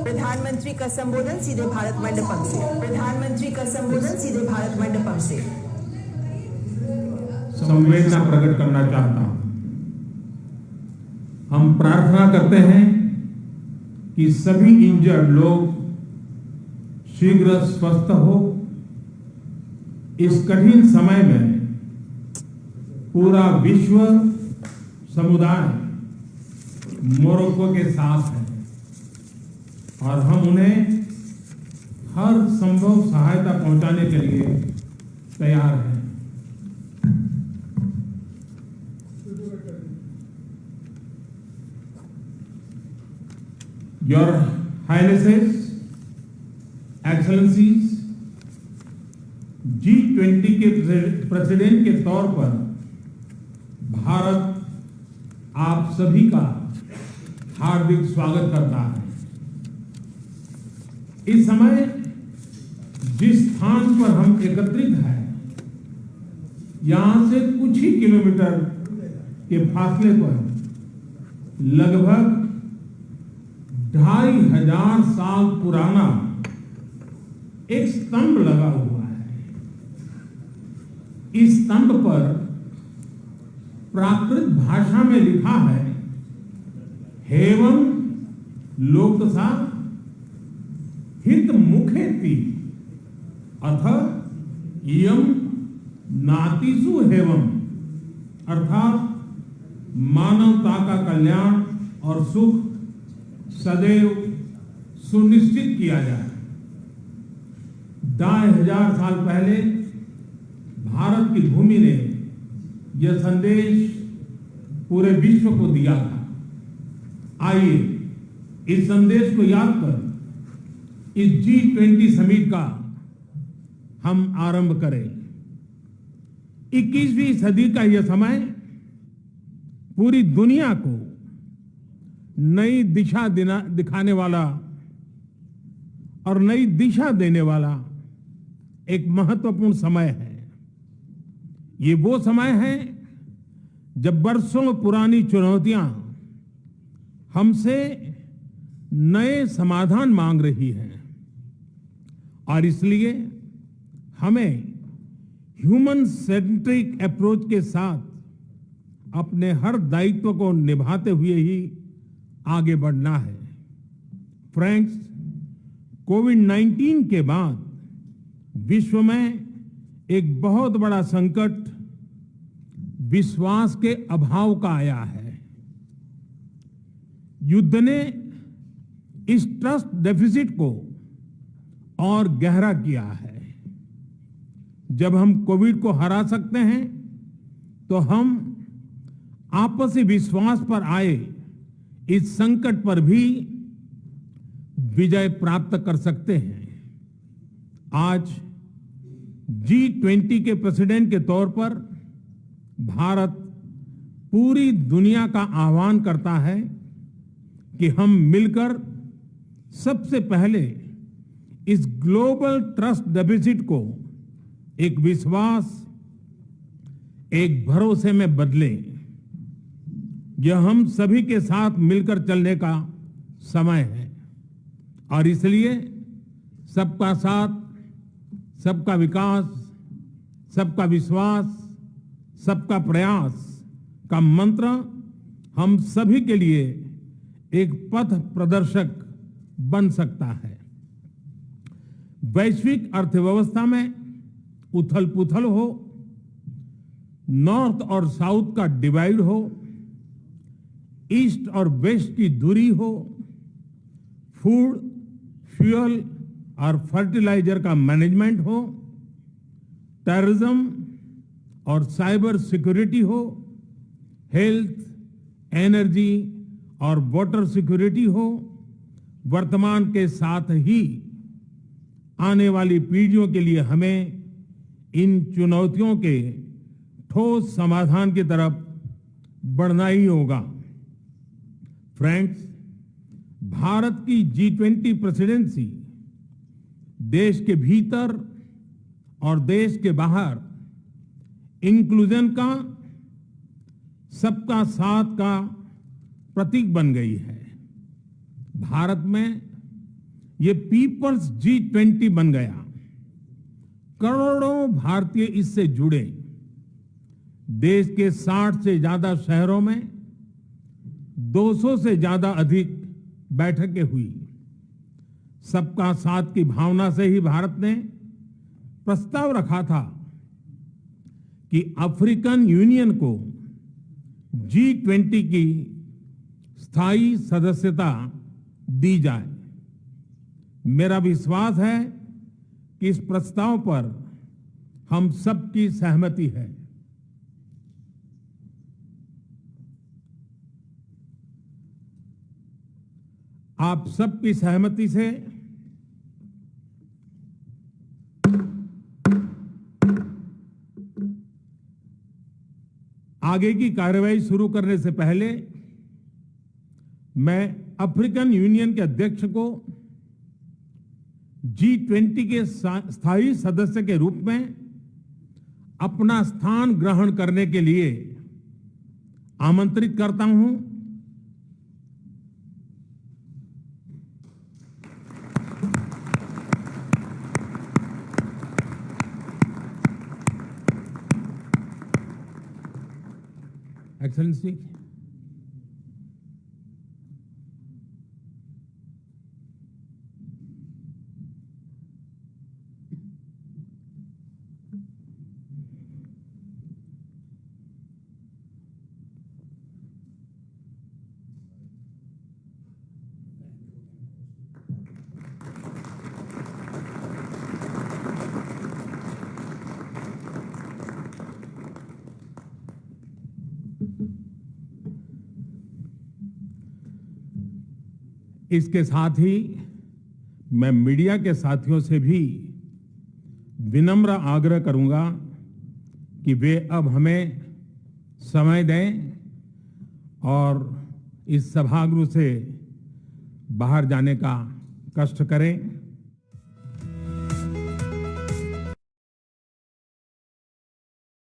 प्रधानमंत्री का संबोधन सीधे भारत मंडपम से। प्रधानमंत्री का संबोधन सीधे भारत मंडपम से। संवेदना प्रकट करना चाहता हूं। हम प्रार्थना करते हैं कि सभी इंजर्ड लोग शीघ्र स्वस्थ हो। इस कठिन समय में पूरा विश्व समुदाय मोरक्को के साथ है और हम उन्हें हर संभव सहायता पहुंचाने के लिए तैयार हैं। Your Highnesses, Excellencies, G20 के प्रेसिडेंट के तौर पर भारत आप सभी का हार्दिक स्वागत करता है। इस समय जिस स्थान पर हम एकत्रित हैं, यहां से कुछ ही किलोमीटर के फासले पर लगभग 2500 साल पुराना एक स्तंभ लगा हुआ है। इस स्तंभ पर प्राकृत भाषा में लिखा है, हेवं लोकसा हित मुखेति अथ इयं नातिसु हेवं, अर्थात मानवता का कल्याण और सुख सदैव सुनिश्चित किया जाए। 2500 साल पहले भारत की भूमि ने यह संदेश पूरे विश्व को दिया था। आइए इस संदेश को याद कर इस G20 समिट का हम आरंभ करें। 21वीं सदी का यह समय पूरी दुनिया को नई दिशा दिखाने वाला और नई दिशा देने वाला एक महत्वपूर्ण समय है। ये वो समय है जब वर्षों पुरानी चुनौतियां हमसे नए समाधान मांग रही हैं और इसलिए हमें ह्यूमन सेंट्रिक अप्रोच के साथ अपने हर दायित्व को निभाते हुए ही आगे बढ़ना है। फ्रेंड्स, कोविड-19 के बाद विश्व में एक बहुत बड़ा संकट विश्वास के अभाव का आया है। युद्ध ने इस ट्रस्ट डेफिसिट को और गहरा किया है। जब हम कोविड को हरा सकते हैं तो हम आपसी विश्वास पर आए इस संकट पर भी विजय प्राप्त कर सकते हैं। आज G20 के प्रेसिडेंट के तौर पर भारत पूरी दुनिया का आह्वान करता है कि हम मिलकर सबसे पहले इस ग्लोबल ट्रस्ट डेफिसिट को एक विश्वास, एक भरोसे में बदलें। यह हम सभी के साथ मिलकर चलने का समय है और इसलिए सबका साथ, सबका विकास, सबका विश्वास, सबका प्रयास का मंत्र हम सभी के लिए एक पथ प्रदर्शक बन सकता है। वैश्विक अर्थव्यवस्था में उथल-पुथल हो, नॉर्थ और साउथ का डिवाइड हो, ईस्ट और वेस्ट की दूरी हो, फूड, फ्यूल और फर्टिलाइजर का मैनेजमेंट हो, टेररिज्म और साइबर सिक्योरिटी हो, हेल्थ, एनर्जी और वाटर सिक्योरिटी हो, वर्तमान के साथ ही आने वाली पीढ़ियों के लिए हमें इन चुनौतियों के ठोस समाधान की तरफ बढ़ना ही होगा। फ्रेंड्स, भारत की G20 प्रेसिडेंसी देश के भीतर और देश के बाहर इंक्लूजन का, सबका साथ का प्रतीक बन गई है। भारत में ये पीपल्स G20 बन गया। करोड़ों भारतीय इससे जुड़े। देश के 60 से ज्यादा शहरों में 200 से ज्यादा अधिक बैठकें हुई। सबका साथ की भावना से ही भारत ने प्रस्ताव रखा था कि अफ्रीकन यूनियन को G20 की स्थायी सदस्यता दी जाए। मेरा विश्वास है कि इस प्रस्ताव पर हम सबकी सहमति है। आप सबकी सहमति से आगे की कार्रवाई शुरू करने से पहले मैं अफ्रीकन यूनियन के अध्यक्ष को G20 के स्थायी सदस्य के रूप में अपना स्थान ग्रहण करने के लिए आमंत्रित करता हूं। एक्सेलेंसी, इसके साथ ही मैं मीडिया के साथियों से भी विनम्र आग्रह करूंगा कि वे अब हमें समय दें और इस सभागृह से बाहर जाने का कष्ट करें।